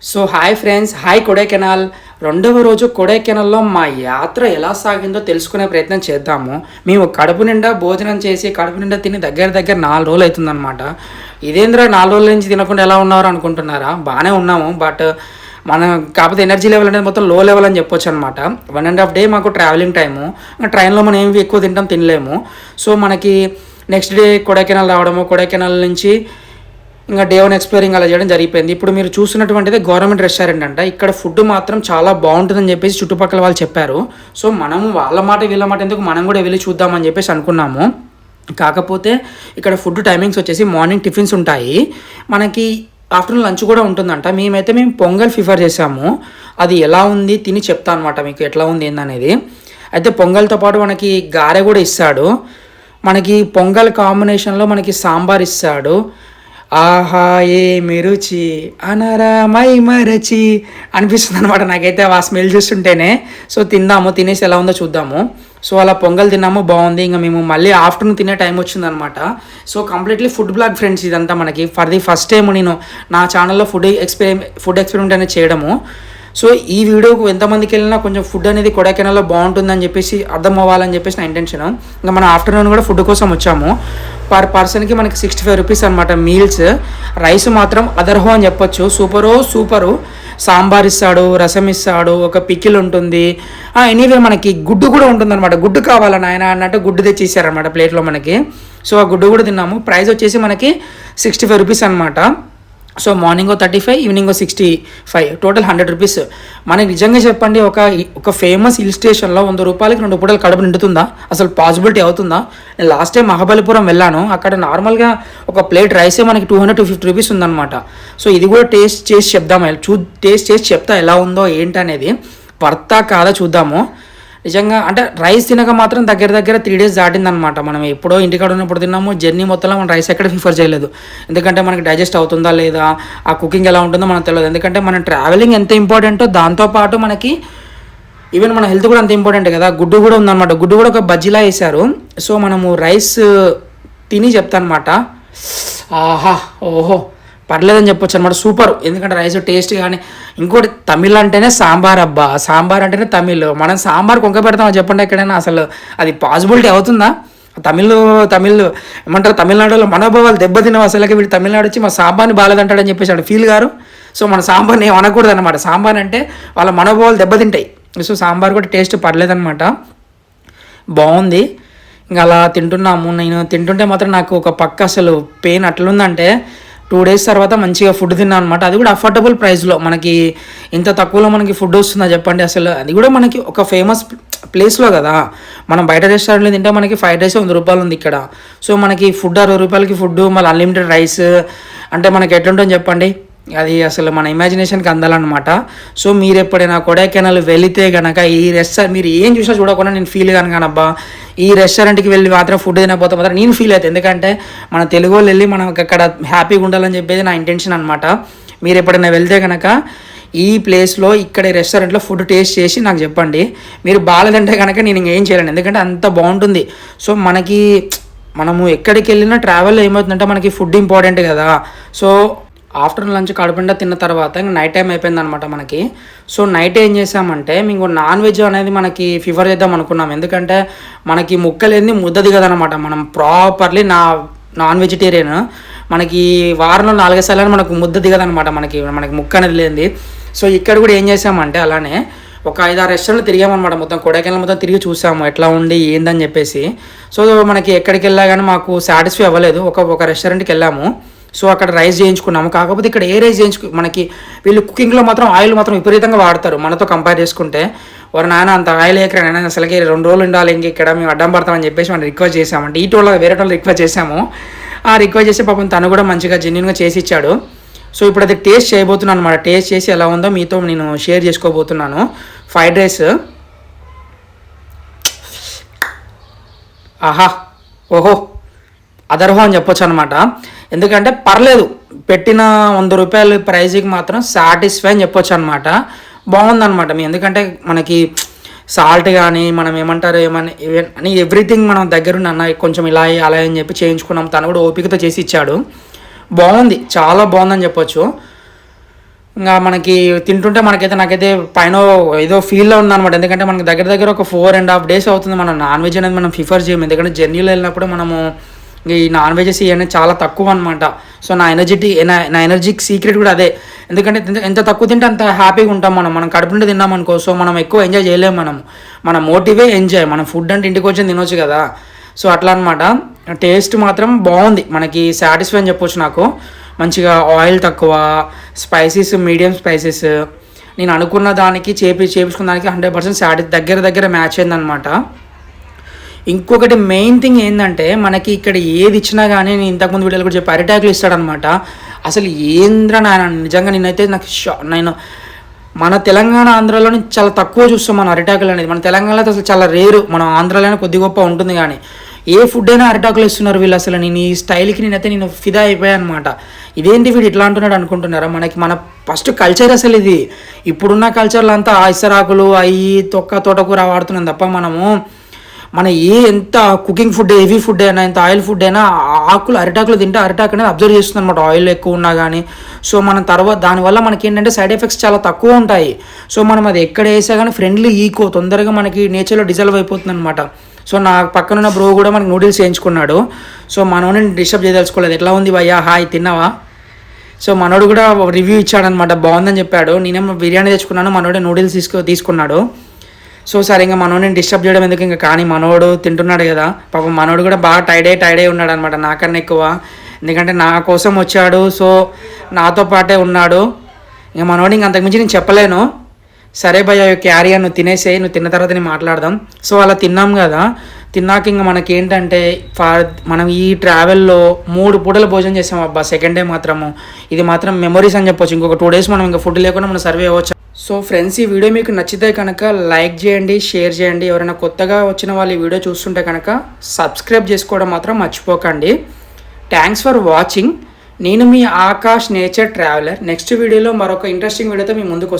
So hi friends, hi Kodaikanal. రెండవ రోజు కొడైకెనాల్లో మా యాత్ర ఎలా సాగిందో తెలుసుకునే ప్రయత్నం చేద్దాము. మేము కడుపు నిండా భోజనం చేసి కడుపు నిండా తిని దగ్గర 4 రోజులు అవుతుందన్నమాట. ఇదేంద్రా 4 రోజుల నుంచి తినకుండా ఎలా ఉన్నారు అనుకుంటున్నారా? బాగానే ఉన్నాము, బట్ మనం కాకపోతే ఎనర్జీ లెవెల్ అనేది మొత్తం లో లెవెల్ అని చెప్పొచ్చు అనమాట. 1.5 డే మాకు ట్రావెలింగ్ టైము. ట్రైన్లో మనం ఏమి ఎక్కువ తినలేము. సో మనకి నెక్స్ట్ డే కొడైకెనాల్ రావడము, కొడైకెనాల్ నుంచి ఇంకా డే 1 ఎక్స్ప్లోరింగ్ అలా చేయడం జరిగిపోయింది. ఇప్పుడు మీరు చూసినటువంటిది గవర్నమెంట్ రెస్టారెంట్ అంట. ఇక్కడ ఫుడ్ మాత్రం చాలా బాగుంటుందని చెప్పేసి చుట్టుపక్కల వాళ్ళు చెప్పారు. సో మనము వాళ్ళ మాట వీళ్ళ మాట ఎందుకు, మనం కూడా వెళ్ళి చూద్దామని చెప్పేసి అనుకున్నాము. కాకపోతే ఇక్కడ ఫుడ్ టైమింగ్స్ వచ్చేసి మార్నింగ్ టిఫిన్స్ ఉంటాయి, మనకి ఆఫ్టర్నూన్ లంచ్ కూడా ఉంటుందంట. మేము పొంగల్ ప్రిఫర్ చేసాము. అది ఎలా ఉంది తిని చెప్తా అనమాట మీకు ఎట్లా ఉంది ఏందనేది. అయితే పొంగల్తో పాటు మనకి గారె కూడా ఇస్తాడు. మనకి పొంగల్ కాంబినేషన్లో మనకి సాంబార్ ఇస్తాడు. ఆహా ఏమి రుచి అనరామై మరచి అనిపిస్తుంది అనమాట నాకైతే ఆ స్మెల్ చూస్తుంటేనే. సో తిందాము, తినేసి ఎలా ఉందో చూద్దాము. సో అలా పొంగల్ తిన్నాము, బాగుంది. ఇంకా మేము మళ్ళీ ఆఫ్టర్నూన్ తినే టైం వచ్చిందనమాట. So completely food blog friends ఇదంతా మనకి ఫర్ ది ఫస్ట్ టైం నేను నా ఛానల్లో ఫుడ్ ఎక్స్పెరిమెంట్ అనేది చేయడము. సో ఈ వీడియోకు ఎంతమందికి వెళ్ళినా కొంచెం ఫుడ్ అనేది కొడైకెనాల్లో బాగుంటుందని చెప్పేసి అర్థం అవ్వాలని చెప్పేసి నా ఇంటెన్షన్. ఇంకా మనం ఆఫ్టర్నూన్ కూడా ఫుడ్ కోసం వచ్చాము. పర్ పర్సన్కి మనకి 65 రూపీస్ అనమాట మీల్స్. రైస్ మాత్రం అదర్హో అని చెప్పొచ్చు, సూపరు. సాంబార్ ఇస్తాడు, రసం ఇస్తాడు, ఒక పికిల్ ఉంటుంది. ఎనీవే మనకి గుడ్డు కూడా ఉంటుందన్నమాట. గుడ్డు కావాలని ఆయన అన్నట్టు గుడ్డు తెచ్చిస్తారనమాట ప్లేట్లో మనకి. సో ఆ గుడ్డు కూడా తిన్నాము. ప్రైస్ వచ్చేసి మనకి 65 రూపీస్ అనమాట. So morning 35, evening 65, total 100 rupees. మనకి నిజంగా చెప్పండి, ఒక ఫేమస్ హిల్ స్టేషన్లో 100 రూపాయలకి 2 పూటలు కడుపు నిండుతుందా? అసలు పాసిబిలిటీ అవుతుందా? నేను లాస్ట్ టైం మహాబలిపురం వెళ్ళాను, అక్కడ నార్మల్గా ఒక ప్లేట్ రైసే మనకి 200-250 రూపీస్ ఉందన్నమాట. సో ఇది కూడా టేస్ట్ చేసి చెప్తా ఎలా ఉందో ఏంటనేది, వర్తా కాదా చూద్దాము. నిజంగా అంటే రైస్ తినక మాత్రం దగ్గర 3 డేస్ దాటిందనమాట. మనం ఎప్పుడో ఇంటికాడ ఉన్నప్పుడు తిన్నాము. జర్నీ మొత్తంలో మనం రైస్ ఎక్కడ ప్రిఫర్ చేయలేదు, ఎందుకంటే మనకి డైజెస్ట్ అవుతుందా లేదా, ఆ కుకింగ్ ఎలా ఉంటుందో మనకు తెలియదు. ఎందుకంటే మన ట్రావెలింగ్ ఎంత ఇంపార్టెంటో దాంతోపాటు మనకి ఈవెన్ మన హెల్త్ కూడా అంత ఇంపార్టెంట్ కదా. గుడ్డు కూడా ఉందన్నమాట. గుడ్డు కూడా ఒక బజ్జీలా వేశారు. సో మనము రైస్ తిని చెప్తానమాట. ఆహా ఓహో పర్లేదని చెప్పొచ్చు అనమాట, సూపర్. ఎందుకంటే రైస్ టేస్ట్ కానీ, ఇంకోటి తమిళ్ అంటేనే సాంబార్, అబ్బా సాంబార్ అంటేనే తమిళ్. మనం సాంబార్ కొంక పెడతామని చెప్పండి ఎక్కడైనా, అసలు అది పాసిబిలిటీ అవుతుందా? తమిళ్ ఏమంటారు, తమిళనాడులో మనోభావాలు దెబ్బతిన్నాం. అసలుకి వీడు తమిళనాడు వచ్చి మా సాంబార్ని బాగాలేదంటాడని చెప్పేసి ఫీల్ గారు. సో మన సాంబార్ని ఏం అనకూడదు అనమాట. సాంబార్ అంటే వాళ్ళ మనోభావాలు దెబ్బతింటాయి. సో సాంబార్ కూడా టేస్ట్ పర్లేదనమాట, బాగుంది. ఇంకా అలా తింటున్నాము. నేను తింటుంటే మాత్రం నాకు ఒక పక్క అసలు పెయిన్ అట్లుందంటే 2 డేస్ తర్వాత మంచిగా ఫుడ్ తిన్నాను అనమాట. అది కూడా అఫోర్డబుల్ ప్రైస్లో. మనకి ఇంత తక్కువలో మనకి ఫుడ్ వస్తుందా చెప్పండి? అసలు అది కూడా మనకి ఒక ఫేమస్ ప్లేస్లో కదా. మనం బయట రెస్టారెంట్లో తింటే మనకి ఫ్రైడ్ రైస్ 100 రూపాయలు ఉంది ఇక్కడ. సో మనకి ఫుడ్ 60 రూపాయలకి ఫుడ్, మళ్ళీ అన్లిమిటెడ్ రైస్ అంటే మనకి ఎట్లుంటుందని చెప్పండి? అది అసలు మన ఇమాజినేషన్కి అందాలన్నమాట. సో మీరు ఎప్పుడైనా కొడైకెనాల్ వెళితే కనుక ఈ మీరు ఏం చూసినా చూడకుండా నేను ఫీల్ కానబ్బా ఈ రెస్టారెంట్కి వెళ్ళి మాత్రం ఫుడ్ తినకపోతే మాత్రం నేను ఫీల్ అవుతాను. ఎందుకంటే మన తెలుగు వాళ్ళు వెళ్ళి మనం అక్కడ హ్యాపీగా ఉండాలని చెప్పేది నా ఇంటెన్షన్ అనమాట. మీరు ఎప్పుడైనా వెళ్తే కనుక ఈ ప్లేస్లో ఇక్కడ రెస్టారెంట్లో ఫుడ్ టేస్ట్ చేసి నాకు చెప్పండి. మీరు బాగాలేదంటే కనుక నేను ఇంకేం చేయలేను, ఎందుకంటే అంత బాగుంటుంది. సో మనము ఎక్కడికి వెళ్ళినా ట్రావెల్లో ఏమవుతుందంటే మనకి ఫుడ్ ఇంపార్టెంట్ కదా. సో ఆఫ్టర్నూన్ లంచ్ కడుపుండా తిన్న తర్వాత ఇంకా నైట్ టైం అయిపోయింది అనమాట మనకి. సో నైట్ ఏం చేసామంటే మేము నాన్ వెజ్ అనేది మనకి ప్రిఫర్ చేద్దాం అనుకున్నాం, ఎందుకంటే మనకి ముక్కలేంది ముద్ద దిగదనమాట. మనం ప్రాపర్లీ నాన్ వెజిటేరియన్. మనకి వారంలో 4 సార్లు మనకు ముద్ద దిగదనమాట, మనకి ముక్క అనేది లేనిది. సో ఇక్కడ కూడా ఏం చేసామంటే అలానే ఒక 5-6 రెస్టారెంట్లు తిరిగామన్నమాట. మొత్తం కొడైకెనాల్ మొత్తం తిరిగి చూసాము ఎట్లా ఉండి ఏందని చెప్పేసి. సో మనకి ఎక్కడికి వెళ్ళా కానీ మాకు సాటిస్ఫై అవ్వలేదు. ఒక రెస్టారెంట్కి వెళ్ళాము. సో అక్కడ రైస్ చేయించుకున్నాము. కాకపోతే ఇక్కడ ఏ రైస్ మనకి వీళ్ళు కుకింగ్లో మాత్రం ఆయిల్ మాత్రం విపరీతంగా వాడతారు మనతో కంపేర్ చేసుకుంటే. వారు నాన్న అంత ఆయిల్ ఎక్కడ అసలుకి 2 రోజులు ఉండాలి ఇంక ఇక్కడ మేము అడ్డం పడతామని చెప్పేసి మనం రిక్వెస్ట్ చేసామంటే వేరే వాళ్ళు రిక్వెస్ట్ చేసాము. ఆ రిక్వెస్ట్ చేస్తే పాపం తను కూడా మంచిగా జెన్యున్గా చేసి ఇచ్చాడు. సో ఇప్పుడు అది టేస్ట్ చేయబోతున్నాను అనమాట. టేస్ట్ చేసి ఎలా ఉందో మీతో నేను షేర్ చేసుకోబోతున్నాను. ఫ్రైడ్ రైస్ ఆహా ఓహో అదర్హో అని చెప్పొచ్చు అనమాట. ఎందుకంటే పర్లేదు, పెట్టిన 100 రూపాయల ప్రైజ్కి మాత్రం సాటిస్ఫై అని చెప్పొచ్చు అనమాట. బాగుందనమాట. ఎందుకంటే మనకి సాల్ట్ కానీ మనం ఏమంటారు అని ఎవ్రీథింగ్ మనం దగ్గరుండి అన్న కొంచెం ఇలా అలా అని చెప్పి చేయించుకున్నాం. తను కూడా ఓపికతో చేసి ఇచ్చాడు. బాగుంది, చాలా బాగుందని చెప్పొచ్చు. ఇంకా మనకి తింటుంటే నాకైతే పైన ఏదో ఫీల్లో ఉందన్నమాట. ఎందుకంటే మనకి దగ్గర దగ్గర ఒక 4.5 days అవుతుంది మనం నాన్ వెజ్ అనేది మనం ప్రిఫర్ చేయము. ఎందుకంటే జర్నీలో వెళ్ళినప్పుడు మనము ఈ నాన్ వెజెస్ ఇవన్నీ చాలా తక్కువ అనమాట. సో నా ఎనర్జీకి సీక్రెట్ కూడా అదే. ఎందుకంటే ఎంత తక్కువ తింటే అంత హ్యాపీగా ఉంటాం మనం కడుపు నుండి తిన్నాం అనుకో. సో మనం ఎక్కువ ఎంజాయ్ చేయలేము. మన మోటివే ఎంజాయ్. మనం ఫుడ్ అంటే ఇంటికి వచ్చి తినొచ్చు కదా. సో అట్లా అనమాట. టేస్ట్ మాత్రం బాగుంది, మనకి సాటిస్ఫై అని చెప్పొచ్చు. నాకు మంచిగా ఆయిల్ తక్కువ, స్పైసెస్ మీడియం స్పైసెస్. నేను అనుకున్న దానికి చేపించుకున్న దానికి 100% దగ్గర మ్యాచ్ అయిందనమాట. ఇంకొకటి మెయిన్ థింగ్ ఏంటంటే మనకి ఇక్కడ ఏది ఇచ్చినా కానీ నేను ఇంతకుముందు వీడియోలో కూడా చెప్పి అరిటాకులు ఇస్తాడనమాట. అసలు ఏంద్రా నాయన, నిజంగా నేను మన తెలంగాణ ఆంధ్రాలో చాలా తక్కువ చూస్తాం మన అరిటాకులు అనేది. మన తెలంగాణలో అసలు చాలా రేరు, మన ఆంధ్రాలోనే కొద్ది గొప్ప ఉంటుంది. కానీ ఏ ఫుడ్ అయినా అరిటాకులు ఇస్తున్నారు వీళ్ళు. అసలు నేను ఈ స్టైల్కి నేను ఫిదా అయిపోయాను అనమాట. ఇదేంటి వీడు ఇట్లా అంటున్నాడు అనుకుంటున్నారా? మన ఫస్ట్ కల్చర్ అసలు ఇది. ఇప్పుడున్న కల్చర్లో అంతా ఇసరాకులు అవి తోటకూర వాడుతున్నాం తప్ప మన ఎంత కుకింగ్ ఫుడ్, హెవీ ఫుడ్ అయినా, ఎంత ఆయిల్ ఫుడ్ అయినా అరిటాకులు తింటే అరిటాకు అనేది అబ్జర్వ్ చేస్తుంది అనమాట, ఆయిల్ ఎక్కువ ఉన్నా కానీ. సో మనం తర్వాత దానివల్ల మనకి ఏంటంటే సైడ్ ఎఫెక్ట్స్ చాలా తక్కువ ఉంటాయి. సో మనం అది ఎక్కడ వేసా కానీ ఫ్రెండ్లీ తొందరగా మనకి నేచర్లో డిజాల్వ్ అయిపోతుంది అనమాట. సో నా పక్కనున్న బ్రో కూడా మనకి నూడిల్స్ చేయించుకున్నాడు. సో మనోని డిస్టర్బ్ చేయదలుచుకోలేదు. ఎట్లా ఉంది భయ్యా, హాయ్ తిన్నావా? సో మనోడు కూడా రివ్యూ ఇచ్చాడనమాట, బాగుందని చెప్పాడు. నేనేమో బిర్యానీ తెచ్చుకున్నాను, మనోడే నూడిల్స్ తీసుకున్నాడు. సో సరే ఇంకా మనోడిని డిస్టర్బ్ చేయడం ఎందుకు ఇంకా. కానీ మనోడు తింటున్నాడు కదా పాపం. మనోడు కూడా బాగా టైడ్ అయి ఉన్నాడు అనమాట నాకన్నా ఎక్కువ. ఎందుకంటే నా కోసం వచ్చాడు, సో నాతో పాటే ఉన్నాడు. ఇంకా మనోడు ఇంక అంతకుమించి నేను చెప్పలేను. సరే భయ్య క్యారీ అని నువ్వు తినేసేయి, నువ్వు తిన్న తర్వాత నేను మాట్లాడదాం. సో అలా తిన్నాం కదా. తిన్నాక ఇంకా మనకేంటంటే మనం ఈ ట్రావెల్లో 3 పూటల భోజనం చేసాం అబ్బా. సెకండ్ డే మాత్రము ఇది మాత్రం మెమరీస్ అని చెప్పొచ్చు. ఇంకొక 2 days మనం ఇంకా ఫుడ్ లేకుండా మనం సర్వే అవ్వచ్చు. సో ఫ్రెండ్స్, ఈ వీడియో మీకు నచ్చితే కనుక లైక్ చేయండి, షేర్ చేయండి. ఎవరైనా కొత్తగా వచ్చిన వాళ్ళు ఈ వీడియో చూస్తుంటే కనుక సబ్స్క్రైబ్ చేసుకోవడం మాత్రం మర్చిపోకండి. Thanks for watching. నేను మీ ఆకాష్ నేచర్ ట్రావెలర్. నెక్స్ట్ వీడియోలో మరొక ఇంట్రెస్టింగ్ వీడియోతో మీ ముందుకు